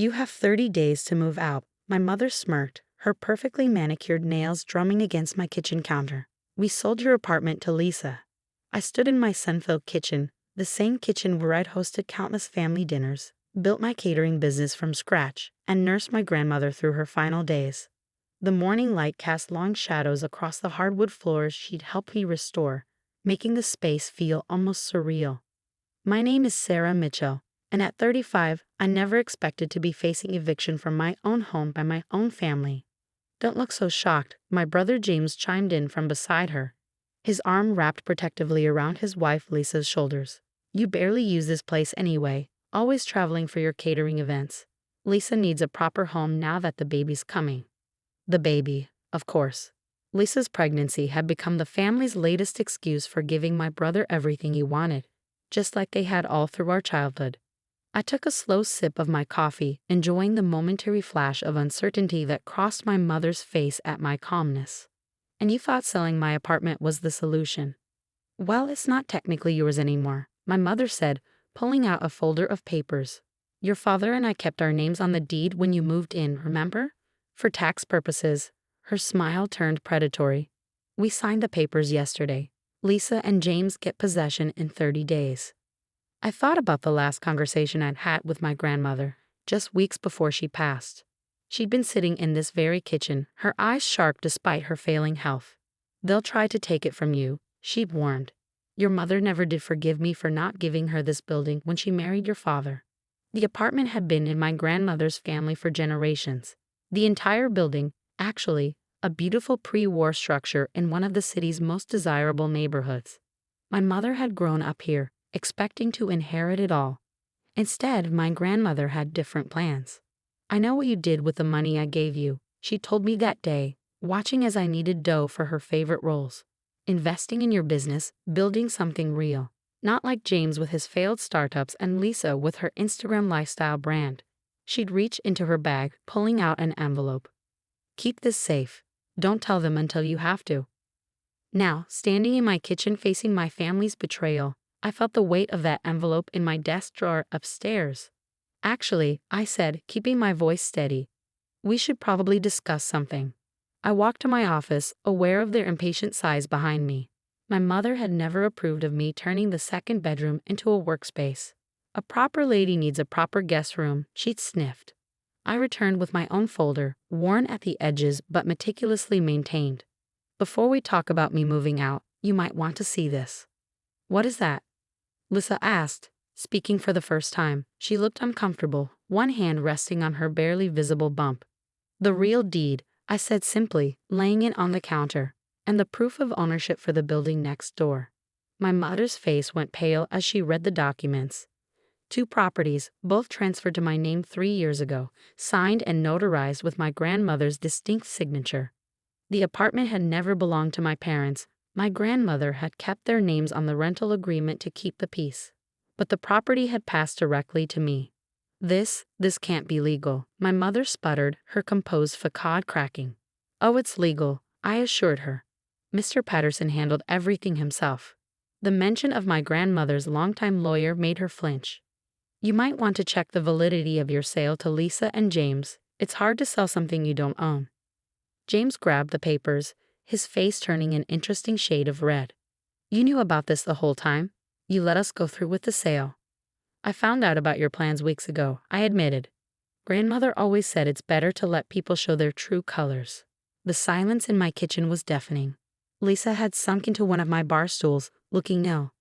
You have 30 days to move out. My mother smirked, her perfectly manicured nails drumming against my kitchen counter. We sold your apartment to Lisa. I stood in my sun-filled kitchen, the same kitchen where I'd hosted countless family dinners, built my catering business from scratch, and nursed my grandmother through her final days. The morning light cast long shadows across the hardwood floors she'd helped me restore, making the space feel almost surreal. My name is Sarah Mitchell, and at 35, I never expected to be facing eviction from my own home by my own family. Don't look so shocked, my brother James chimed in from beside her, his arm wrapped protectively around his wife Lisa's shoulders. You barely use this place anyway, always traveling for your catering events. Lisa needs a proper home now that the baby's coming. The baby, of course. Lisa's pregnancy had become the family's latest excuse for giving my brother everything he wanted, just like they had all through our childhood. I took a slow sip of my coffee, enjoying the momentary flash of uncertainty that crossed my mother's face at my calmness. And you thought selling my apartment was the solution. Well, it's not technically yours anymore, my mother said, pulling out a folder of papers. Your father and I kept our names on the deed when you moved in, remember? For tax purposes. Her smile turned predatory. We signed the papers yesterday. Lisa and James get possession in 30 days. I thought about the last conversation I'd had with my grandmother, just weeks before she passed. She'd been sitting in this very kitchen, her eyes sharp despite her failing health. They'll try to take it from you, she warned. Your mother never did forgive me for not giving her this building when she married your father. The apartment had been in my grandmother's family for generations. The entire building, actually, a beautiful pre-war structure in one of the city's most desirable neighborhoods. My mother had grown up here, expecting to inherit it all. Instead, my grandmother had different plans. I know what you did with the money I gave you, she told me that day, watching as I needed dough for her favorite roles. Investing in your business, building something real. Not like James with his failed startups and Lisa with her Instagram lifestyle brand. She'd reach into her bag, pulling out an envelope. Keep this safe. Don't tell them until you have to. Now, standing in my kitchen facing my family's betrayal, I felt the weight of that envelope in my desk drawer upstairs. Actually, I said, keeping my voice steady, we should probably discuss something. I walked to my office, aware of their impatient sighs behind me. My mother had never approved of me turning the second bedroom into a workspace. A proper lady needs a proper guest room, she'd sniffed. I returned with my own folder, worn at the edges but meticulously maintained. Before we talk about me moving out, you might want to see this. What is that? Lisa asked, speaking for the first time. She looked uncomfortable, one hand resting on her barely visible bump. The real deed, I said simply, laying it on the counter, and the proof of ownership for the building next door. My mother's face went pale as she read the documents. 2 properties, both transferred to my name 3 years ago, signed and notarized with my grandmother's distinct signature. The apartment had never belonged to my parents. My grandmother had kept their names on the rental agreement to keep the peace. But the property had passed directly to me. This can't be legal, my mother sputtered, her composed facade cracking. Oh, it's legal, I assured her. Mr. Patterson handled everything himself. The mention of my grandmother's longtime lawyer made her flinch. You might want to check the validity of your sale to Lisa and James. It's hard to sell something you don't own. James grabbed the papers, his face turning an interesting shade of red. You knew about this the whole time? You let us go through with the sale. I found out about your plans weeks ago, I admitted. Grandmother always said it's better to let people show their true colors. The silence in my kitchen was deafening. Lisa had sunk into one of my bar stools, looking ill.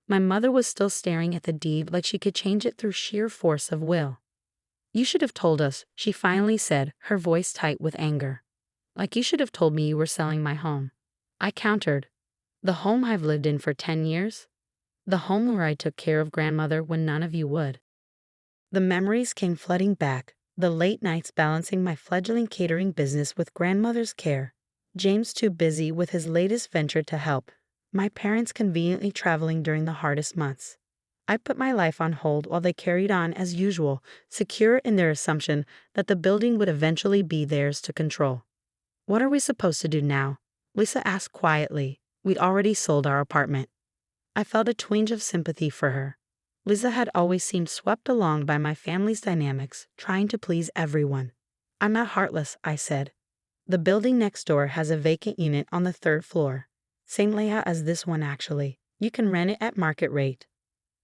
My mother was still staring at the deed like she could change it through sheer force of will. You should have told us, she finally said, her voice tight with anger. Like you should have told me you were selling my home. I countered. The home I've lived in for 10 years? The home where I took care of grandmother when none of you would. The memories came flooding back, the late nights balancing my fledgling catering business with grandmother's care, James too busy with his latest venture to help, my parents conveniently traveling during the hardest months. I put my life on hold while they carried on as usual, secure in their assumption that the building would eventually be theirs to control. What are we supposed to do now? Lisa asked quietly. We'd already sold our apartment. I felt a twinge of sympathy for her. Lisa had always seemed swept along by my family's dynamics, trying to please everyone. I'm not heartless, I said. The building next door has a vacant unit on the third floor. Same layout as this one, actually. You can rent it at market rate.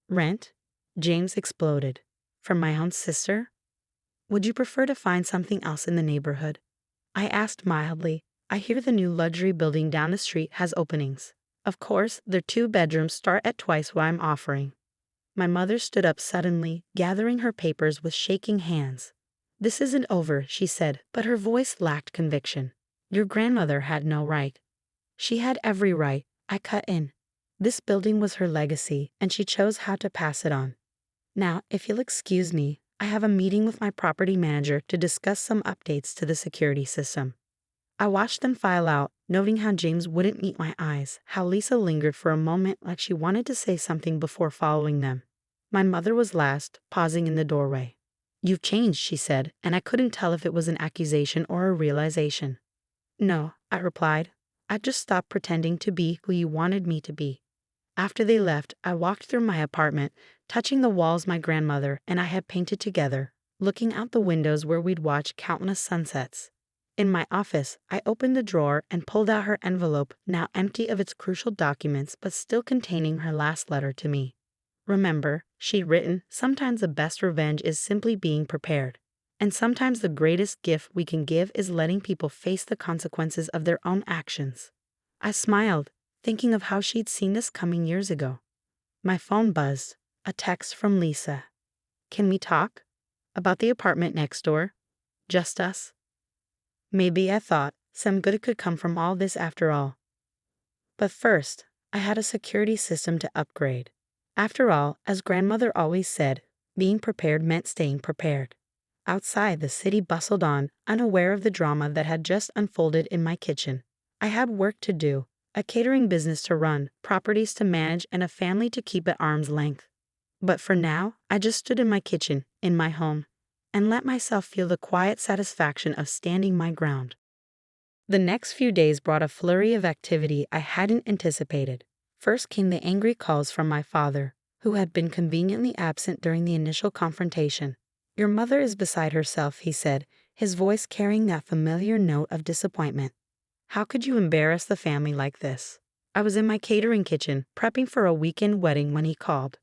Rent? James exploded. From my own sister? Would you prefer to find something else in the neighborhood? I asked mildly. I hear the new luxury building down the street has openings. Of course, their 2 bedrooms start at twice what I'm offering. My mother stood up suddenly, gathering her papers with shaking hands. This isn't over, she said, but her voice lacked conviction. Your grandmother had no right. She had every right, I cut in. This building was her legacy, and she chose how to pass it on. Now, if you'll excuse me, I have a meeting with my property manager to discuss some updates to the security system. I watched them file out, noting how James wouldn't meet my eyes, how Lisa lingered for a moment like she wanted to say something before following them. My mother was last, pausing in the doorway. You've changed, she said, and I couldn't tell if it was an accusation or a realization. No, I replied. I just stopped pretending to be who you wanted me to be. After they left, I walked through my apartment, touching the walls my grandmother and I had painted together, looking out the windows where we'd watched countless sunsets. In my office, I opened the drawer and pulled out her envelope, now empty of its crucial documents but still containing her last letter to me. Remember, she'd written, sometimes the best revenge is simply being prepared. And sometimes the greatest gift we can give is letting people face the consequences of their own actions. I smiled, thinking of how she'd seen this coming years ago. My phone buzzed, a text from Lisa. Can we talk? About the apartment next door? Just us? Maybe, I thought, some good could come from all this after all. But first, I had a security system to upgrade. After all, as grandmother always said, being prepared meant staying prepared. Outside, the city bustled on, unaware of the drama that had just unfolded in my kitchen. I had work to do, a catering business to run, properties to manage, and a family to keep at arm's length. But for now, I just stood in my kitchen, in my home, and let myself feel the quiet satisfaction of standing my ground. The next few days brought a flurry of activity I hadn't anticipated. First came the angry calls from my father, who had been conveniently absent during the initial confrontation. Your mother is beside herself, he said, his voice carrying that familiar note of disappointment. How could you embarrass the family like this? I was in my catering kitchen, prepping for a weekend wedding when he called.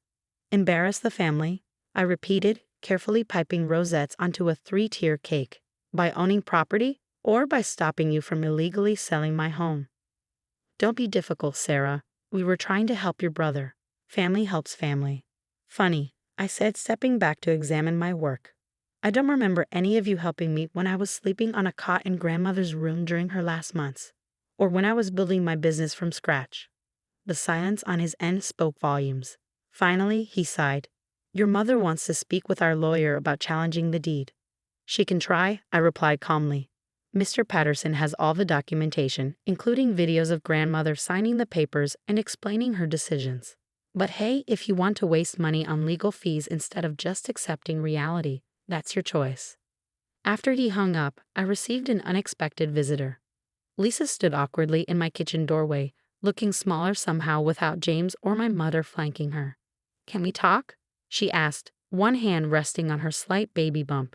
Embarrass the family? I repeated, carefully piping rosettes onto a 3-tier cake. By owning property, or by stopping you from illegally selling my home? Don't be difficult, Sarah. We were trying to help your brother. Family helps family. Funny, I said, stepping back to examine my work. I don't remember any of you helping me when I was sleeping on a cot in grandmother's room during her last months, or when I was building my business from scratch. The silence on his end spoke volumes. Finally, he sighed. Your mother wants to speak with our lawyer about challenging the deed. She can try, I replied calmly. Mr. Patterson has all the documentation, including videos of grandmother signing the papers and explaining her decisions. But hey, if you want to waste money on legal fees instead of just accepting reality, that's your choice. After he hung up, I received an unexpected visitor. Lisa stood awkwardly in my kitchen doorway, looking smaller somehow without James or my mother flanking her. Can we talk? She asked, one hand resting on her slight baby bump.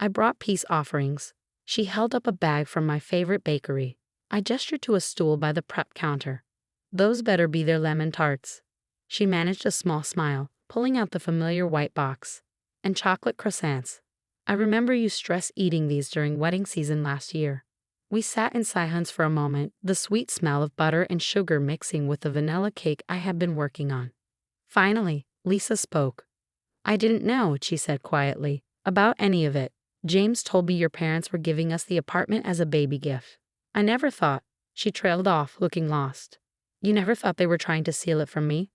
I brought peace offerings. She held up a bag from my favorite bakery. I gestured to a stool by the prep counter. Those better be their lemon tarts. She managed a small smile, pulling out the familiar white box. And chocolate croissants. I remember you stress eating these during wedding season last year. We sat in silence for a moment, the sweet smell of butter and sugar mixing with the vanilla cake I had been working on. Finally, Lisa spoke. I didn't know, she said quietly, about any of it. James told me your parents were giving us the apartment as a baby gift. I never thought. She trailed off, looking lost. You never thought they were trying to steal it from me?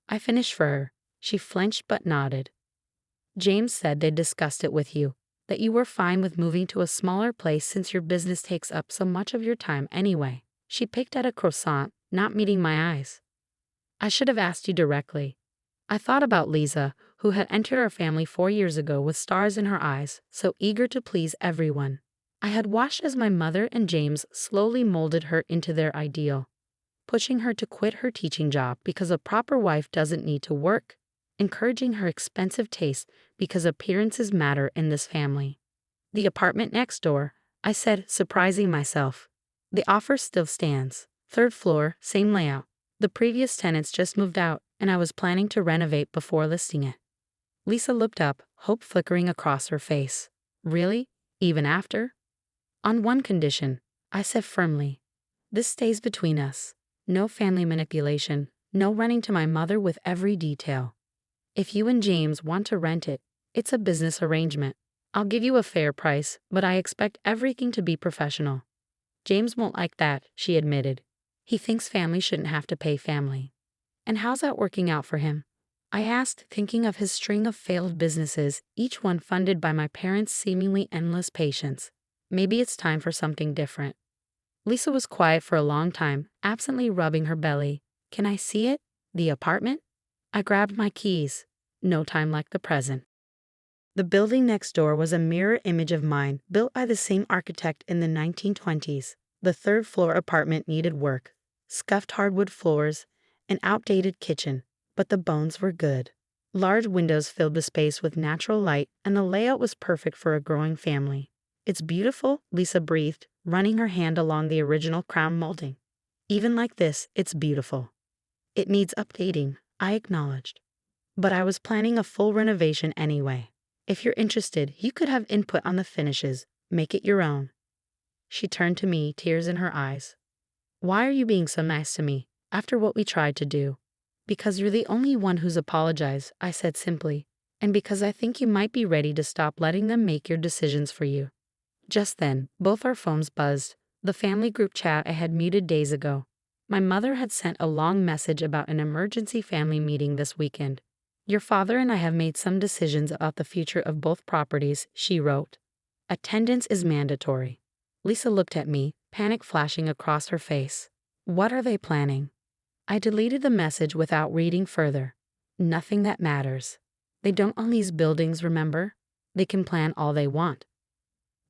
I finished for her. She flinched but nodded. James said they'd discussed it with you, that you were fine with moving to a smaller place since your business takes up so much of your time anyway. She picked at a croissant, not meeting my eyes. I should have asked you directly. I thought about Lisa, who had entered our family 4 years ago with stars in her eyes, so eager to please everyone. I had watched as my mother and James slowly molded her into their ideal, pushing her to quit her teaching job because a proper wife doesn't need to work, encouraging her expensive taste because appearances matter in this family. The apartment next door, I said, surprising myself. The offer still stands. 3rd floor, same layout. The previous tenants just moved out, and I was planning to renovate before listing it. Lisa looked up, hope flickering across her face. Really? Even after? On one condition, I said firmly. This stays between us. No family manipulation, no running to my mother with every detail. If you and James want to rent it, it's a business arrangement. I'll give you a fair price, but I expect everything to be professional. James won't like that, she admitted. He thinks family shouldn't have to pay family. And how's that working out for him? I asked, thinking of his string of failed businesses, each one funded by my parents' seemingly endless patience. Maybe it's time for something different. Lisa was quiet for a long time, absently rubbing her belly. Can I see it? The apartment? I grabbed my keys. No time like the present. The building next door was a mirror image of mine, built by the same architect in the 1920s. The 3rd floor apartment needed work. Scuffed hardwood floors, an outdated kitchen, but the bones were good. Large windows filled the space with natural light, and the layout was perfect for a growing family. It's beautiful, Lisa breathed, running her hand along the original crown molding. Even like this, it's beautiful. It needs updating, I acknowledged. But I was planning a full renovation anyway. If you're interested, you could have input on the finishes. Make it your own. She turned to me, tears in her eyes. Why are you being so nice to me, after what we tried to do? Because you're the only one who's apologized, I said simply, and because I think you might be ready to stop letting them make your decisions for you. Just then, both our phones buzzed, the family group chat I had muted days ago. My mother had sent a long message about an emergency family meeting this weekend. Your father and I have made some decisions about the future of both properties, she wrote. Attendance is mandatory. Lisa looked at me, panic flashing across her face. What are they planning? I deleted the message without reading further. Nothing that matters. They don't own these buildings, remember? They can plan all they want.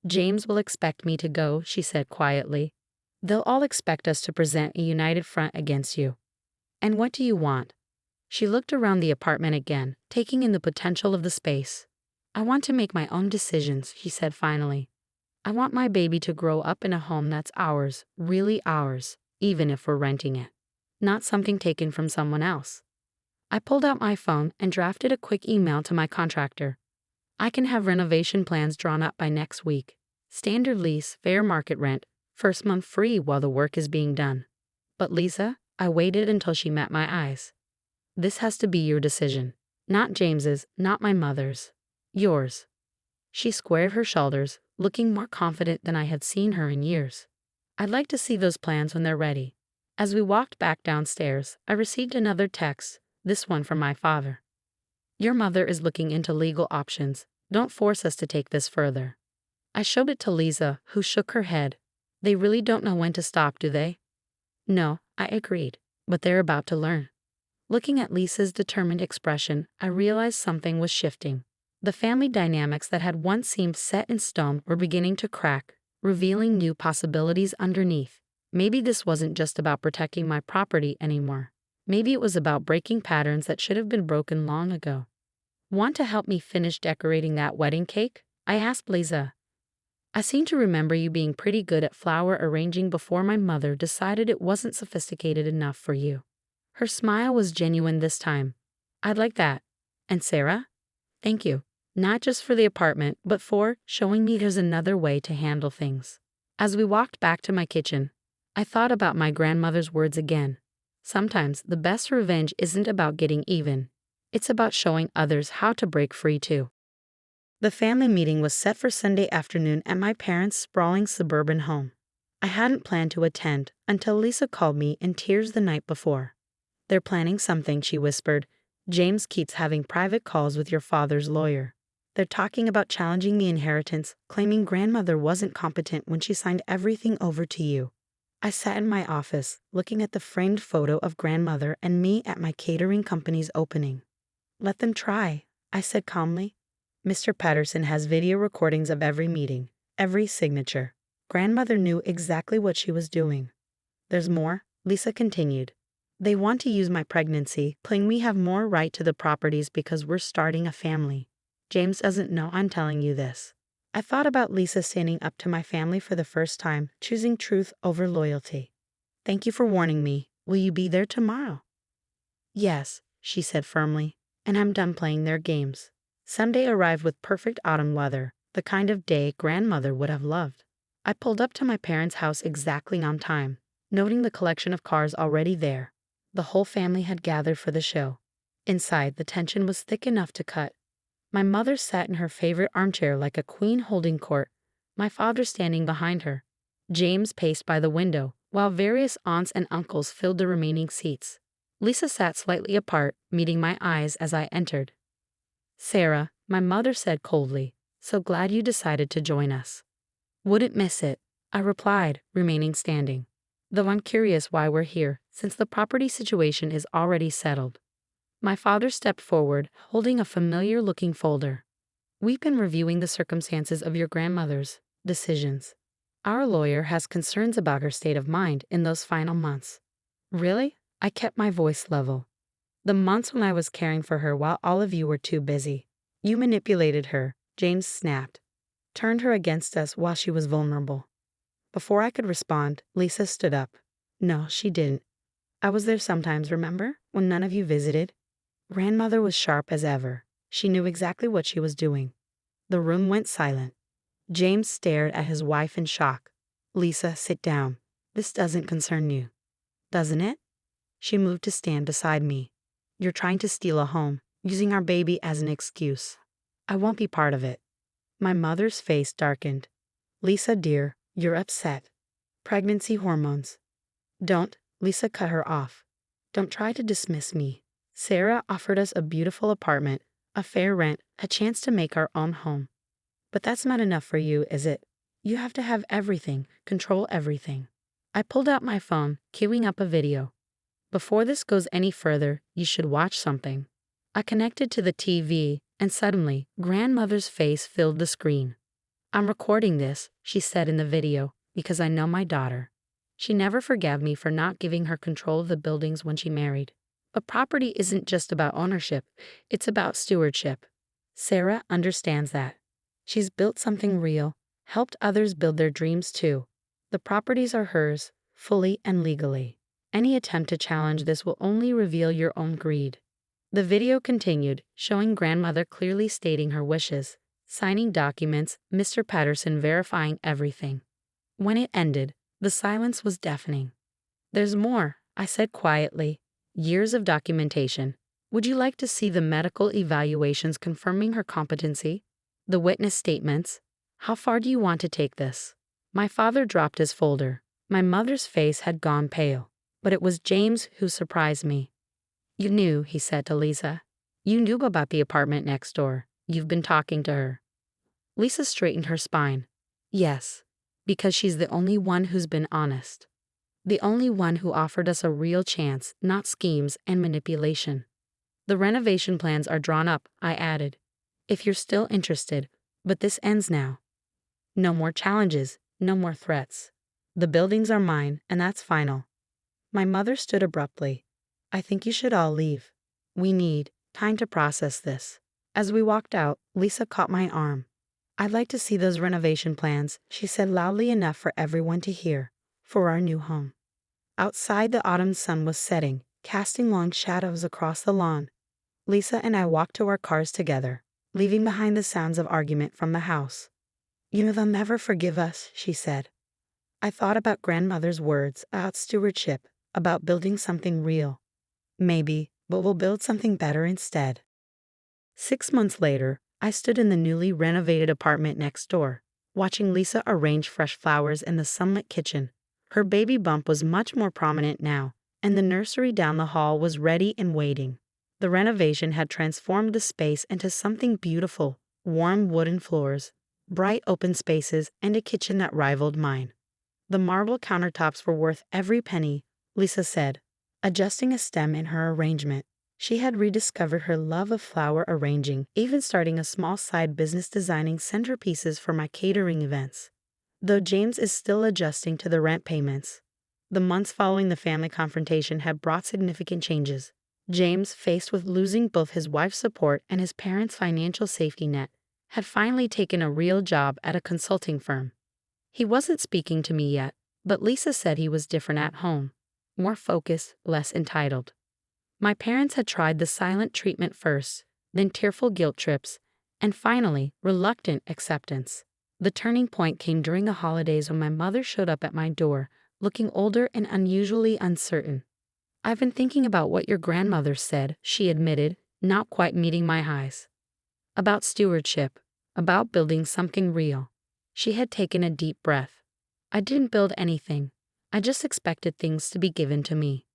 James will expect me to go, she said quietly. They'll all expect us to present a united front against you. And what do you want? She looked around the apartment again, taking in the potential of the space. I want to make my own decisions, she said finally. I want my baby to grow up in a home that's ours, really ours, even if we're renting it. Not something taken from someone else. I pulled out my phone and drafted a quick email to my contractor. I can have renovation plans drawn up by next week. Standard lease, fair market rent, first month free while the work is being done. But Lisa, I waited until she met my eyes. This has to be your decision. Not James's, not my mother's. Yours. She squared her shoulders, looking more confident than I had seen her in years. I'd like to see those plans when they're ready. As we walked back downstairs, I received another text, this one from my father. Your mother is looking into legal options. Don't force us to take this further. I showed it to Lisa, who shook her head. They really don't know when to stop, do they? No, I agreed, but they're about to learn. Looking at Lisa's determined expression, I realized something was shifting. The family dynamics that had once seemed set in stone were beginning to crack, revealing new possibilities underneath. Maybe this wasn't just about protecting my property anymore. Maybe it was about breaking patterns that should have been broken long ago. Want to help me finish decorating that wedding cake? I asked Lisa. I seem to remember you being pretty good at flower arranging before my mother decided it wasn't sophisticated enough for you. Her smile was genuine this time. I'd like that. And Sarah? Thank you. Not just for the apartment, but for showing me there's another way to handle things. As we walked back to my kitchen, I thought about my grandmother's words again. Sometimes the best revenge isn't about getting even. It's about showing others how to break free too. The family meeting was set for Sunday afternoon at my parents' sprawling suburban home. I hadn't planned to attend until Lisa called me in tears the night before. They're planning something, she whispered. James keeps having private calls with your father's lawyer. They're talking about challenging the inheritance, claiming grandmother wasn't competent when she signed everything over to you. I sat in my office, looking at the framed photo of grandmother and me at my catering company's opening. Let them try, I said calmly. Mr. Patterson has video recordings of every meeting, every signature. Grandmother knew exactly what she was doing. There's more, Lisa continued. They want to use my pregnancy, claim we have more right to the properties because we're starting a family. James doesn't know I'm telling you this. I thought about Lisa standing up to my family for the first time, choosing truth over loyalty. Thank you for warning me. Will you be there tomorrow? Yes, she said firmly, and I'm done playing their games. Sunday arrived with perfect autumn weather, the kind of day grandmother would have loved. I pulled up to my parents' house exactly on time, noting the collection of cars already there. The whole family had gathered for the show. Inside, the tension was thick enough to cut. My mother sat in her favorite armchair like a queen holding court, my father standing behind her. James paced by the window, while various aunts and uncles filled the remaining seats. Lisa sat slightly apart, meeting my eyes as I entered. Sarah, my mother said coldly, so glad you decided to join us. Wouldn't miss it, I replied, remaining standing. Though I'm curious why we're here, since the property situation is already settled. My father stepped forward, holding a familiar-looking folder. We've been reviewing the circumstances of your grandmother's decisions. Our lawyer has concerns about her state of mind in those final months. Really? I kept my voice level. The months when I was caring for her while all of you were too busy. You manipulated her, James snapped. Turned her against us while she was vulnerable. Before I could respond, Lisa stood up. No, she didn't. I was there sometimes, remember? When none of you visited? Grandmother was sharp as ever. She knew exactly what she was doing. The room went silent. James stared at his wife in shock. Lisa, sit down. This doesn't concern you. Doesn't it? She moved to stand beside me. You're trying to steal a home, using our baby as an excuse. I won't be part of it. My mother's face darkened. Lisa, dear, you're upset. Pregnancy hormones. Don't, Lisa cut her off. Don't try to dismiss me. Sarah offered us a beautiful apartment, a fair rent, a chance to make our own home. But that's not enough for you, is it? You have to have everything, control everything. I pulled out my phone, queuing up a video. Before this goes any further, you should watch something. I connected to the TV, and suddenly, grandmother's face filled the screen. I'm recording this, she said in the video, because I know my daughter. She never forgave me for not giving her control of the buildings when she married. But property isn't just about ownership, it's about stewardship. Sarah understands that. She's built something real, helped others build their dreams too. The properties are hers, fully and legally. Any attempt to challenge this will only reveal your own greed. The video continued, showing grandmother clearly stating her wishes, signing documents, Mr. Patterson verifying everything. When it ended, the silence was deafening. There's more, I said quietly. Years of documentation. Would you like to see the medical evaluations confirming her competency? The witness statements? How far do you want to take this? My father dropped his folder. My mother's face had gone pale, but it was James who surprised me. You knew, he said to Lisa. You knew about the apartment next door. You've been talking to her. Lisa straightened her spine. Yes, because she's the only one who's been honest. The only one who offered us a real chance, not schemes and manipulation. The renovation plans are drawn up, I added. If you're still interested, but this ends now. No more challenges, no more threats. The buildings are mine, and that's final. My mother stood abruptly. I think you should all leave. We need time to process this. As we walked out, Lisa caught my arm. I'd like to see those renovation plans, she said loudly enough for everyone to hear, for our new home. Outside, the autumn sun was setting, casting long shadows across the lawn. Lisa and I walked to our cars together, leaving behind the sounds of argument from the house. You know, they'll never forgive us, she said. I thought about grandmother's words, about stewardship, about building something real. Maybe, but we'll build something better instead. 6 months later, I stood in the newly renovated apartment next door, watching Lisa arrange fresh flowers in the sunlit kitchen. Her baby bump was much more prominent now, and the nursery down the hall was ready and waiting. The renovation had transformed the space into something beautiful, warm wooden floors, bright open spaces, and a kitchen that rivaled mine. The marble countertops were worth every penny, Lisa said, adjusting a stem in her arrangement. She had rediscovered her love of flower arranging, even starting a small side business designing centerpieces for my catering events. Though James is still adjusting to the rent payments. The months following the family confrontation had brought significant changes. James, faced with losing both his wife's support and his parents' financial safety net, had finally taken a real job at a consulting firm. He wasn't speaking to me yet, but Lisa said he was different at home. More focused, less entitled. My parents had tried the silent treatment first, then tearful guilt trips, and finally, reluctant acceptance. The turning point came during the holidays when my mother showed up at my door, looking older and unusually uncertain. "I've been thinking about what your grandmother said," she admitted, not quite meeting my highs. About stewardship, about building something real. She had taken a deep breath. "I didn't build anything. I just expected things to be given to me."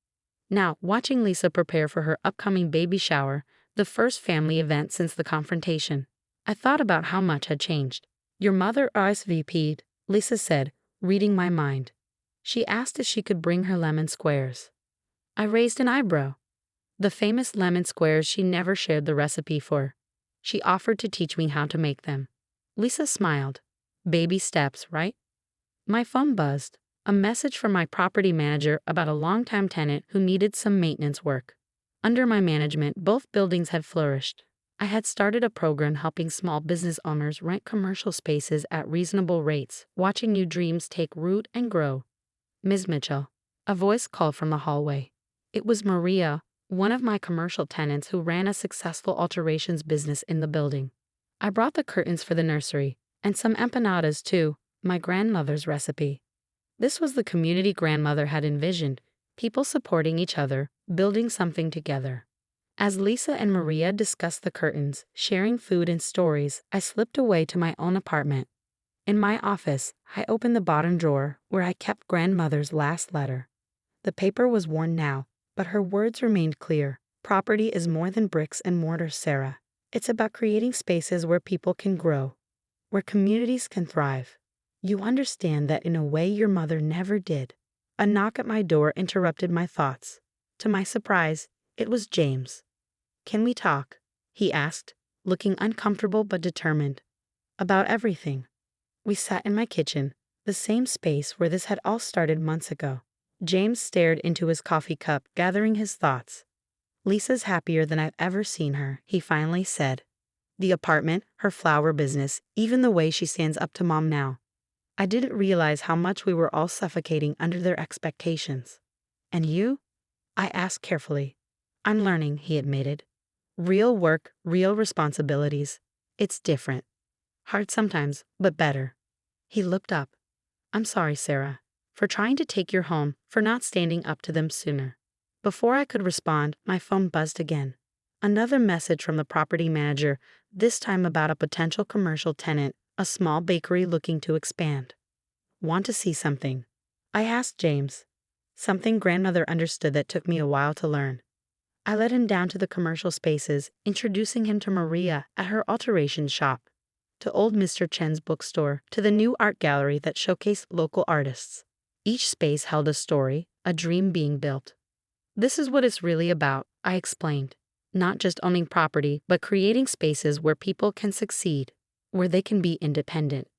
Now, watching Lisa prepare for her upcoming baby shower, the first family event since the confrontation, I thought about how much had changed. "Your mother RSVP'd," Lisa said, reading my mind. She asked if she could bring her lemon squares. I raised an eyebrow. The famous lemon squares she never shared the recipe for. She offered to teach me how to make them. Lisa smiled. Baby steps, right? My phone buzzed. A message from my property manager about a longtime tenant who needed some maintenance work. Under my management, both buildings had flourished. I had started a program helping small business owners rent commercial spaces at reasonable rates, watching new dreams take root and grow. "Ms. Mitchell," a voice called from the hallway. It was Maria, one of my commercial tenants who ran a successful alterations business in the building. "I brought the curtains for the nursery, and some empanadas too, my grandmother's recipe." This was the community grandmother had envisioned, people supporting each other, building something together. As Lisa and Maria discussed the curtains, sharing food and stories, I slipped away to my own apartment. In my office, I opened the bottom drawer where I kept grandmother's last letter. The paper was worn now, but her words remained clear. "Property is more than bricks and mortar, Sarah. It's about creating spaces where people can grow, where communities can thrive. You understand that in a way your mother never did." A knock at my door interrupted my thoughts. To my surprise, it was James. "Can we talk?" he asked, looking uncomfortable but determined. "About everything." We sat in my kitchen, the same space where this had all started months ago. James stared into his coffee cup, gathering his thoughts. "Lisa's happier than I've ever seen her," he finally said. "The apartment, her flower business, even the way she stands up to Mom now. I didn't realize how much we were all suffocating under their expectations." "And you?" I asked carefully. "I'm learning," he admitted. "Real work, real responsibilities. It's different. Hard sometimes, but better." He looked up. "I'm sorry, Sarah, for trying to take your home, for not standing up to them sooner." Before I could respond, my phone buzzed again. Another message from the property manager, this time about a potential commercial tenant, a small bakery looking to expand. "Want to see something?" I asked James. Something grandmother understood that took me a while to learn. I led him down to the commercial spaces, introducing him to Maria at her alterations shop, to old Mr. Chen's bookstore, to the new art gallery that showcased local artists. Each space held a story, a dream being built. "This is what it's really about," I explained. "Not just owning property, but creating spaces where people can succeed, where they can be independent."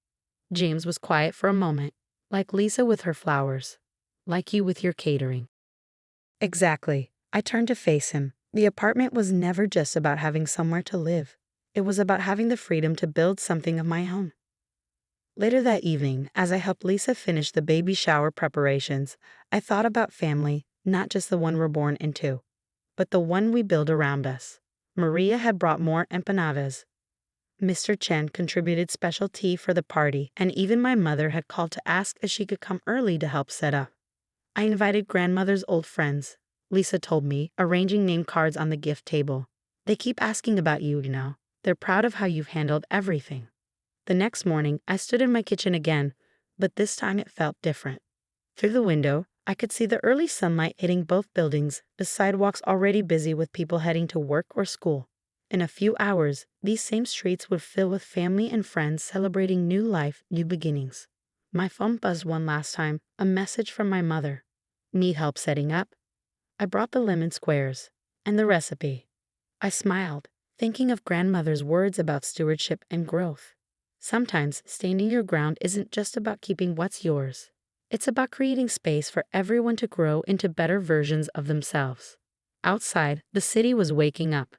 James was quiet for a moment, like Lisa with her flowers, like you with your catering. "Exactly." I turned to face him. The apartment was never just about having somewhere to live. It was about having the freedom to build something of my own. Later that evening, as I helped Lisa finish the baby shower preparations, I thought about family, not just the one we're born into, but the one we build around us. Maria had brought more empanadas. Mr. Chen contributed special tea for the party, and even my mother had called to ask if she could come early to help set up. I invited grandmother's old friends, Lisa told me, arranging name cards on the gift table. "They keep asking about you, you know. They're proud of how you've handled everything." The next morning, I stood in my kitchen again, but this time it felt different. Through the window, I could see the early sunlight hitting both buildings, the sidewalks already busy with people heading to work or school. In a few hours, these same streets would fill with family and friends celebrating new life, new beginnings. My phone buzzed one last time, a message from my mother. "Need help setting up?" I brought the lemon squares and the recipe. I smiled, thinking of grandmother's words about stewardship and growth. Sometimes standing your ground isn't just about keeping what's yours. It's about creating space for everyone to grow into better versions of themselves. Outside, the city was waking up.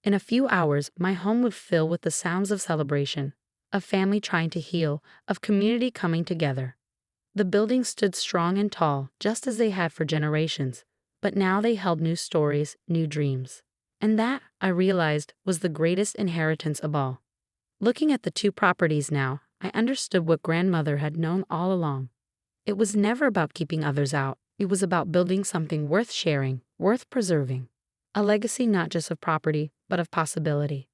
In a few hours, my home would fill with the sounds of celebration, of family trying to heal, of community coming together. The buildings stood strong and tall, just as they had for generations, but now they held new stories, new dreams. And that, I realized, was the greatest inheritance of all. Looking at the two properties now, I understood what grandmother had known all along. It was never about keeping others out. It was about building something worth sharing, worth preserving. A legacy not just of property, but of possibility.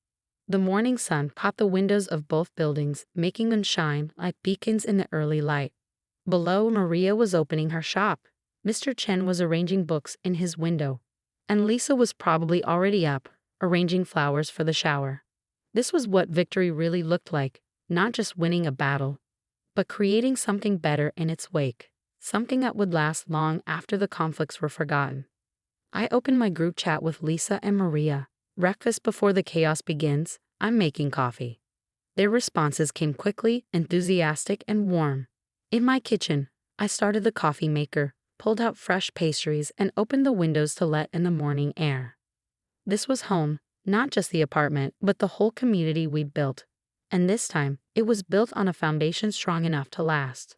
The morning sun caught the windows of both buildings, making them shine like beacons in the early light. Below, Maria was opening her shop. Mr. Chen was arranging books in his window. And Lisa was probably already up, arranging flowers for the shower. This was what victory really looked like, not just winning a battle, but creating something better in its wake, something that would last long after the conflicts were forgotten. I opened my group chat with Lisa and Maria. Breakfast before the chaos begins, I'm making coffee. Their responses came quickly, enthusiastic, and warm. In my kitchen, I started the coffee maker, pulled out fresh pastries, and opened the windows to let in the morning air. This was home, not just the apartment, but the whole community we built. And this time, it was built on a foundation strong enough to last.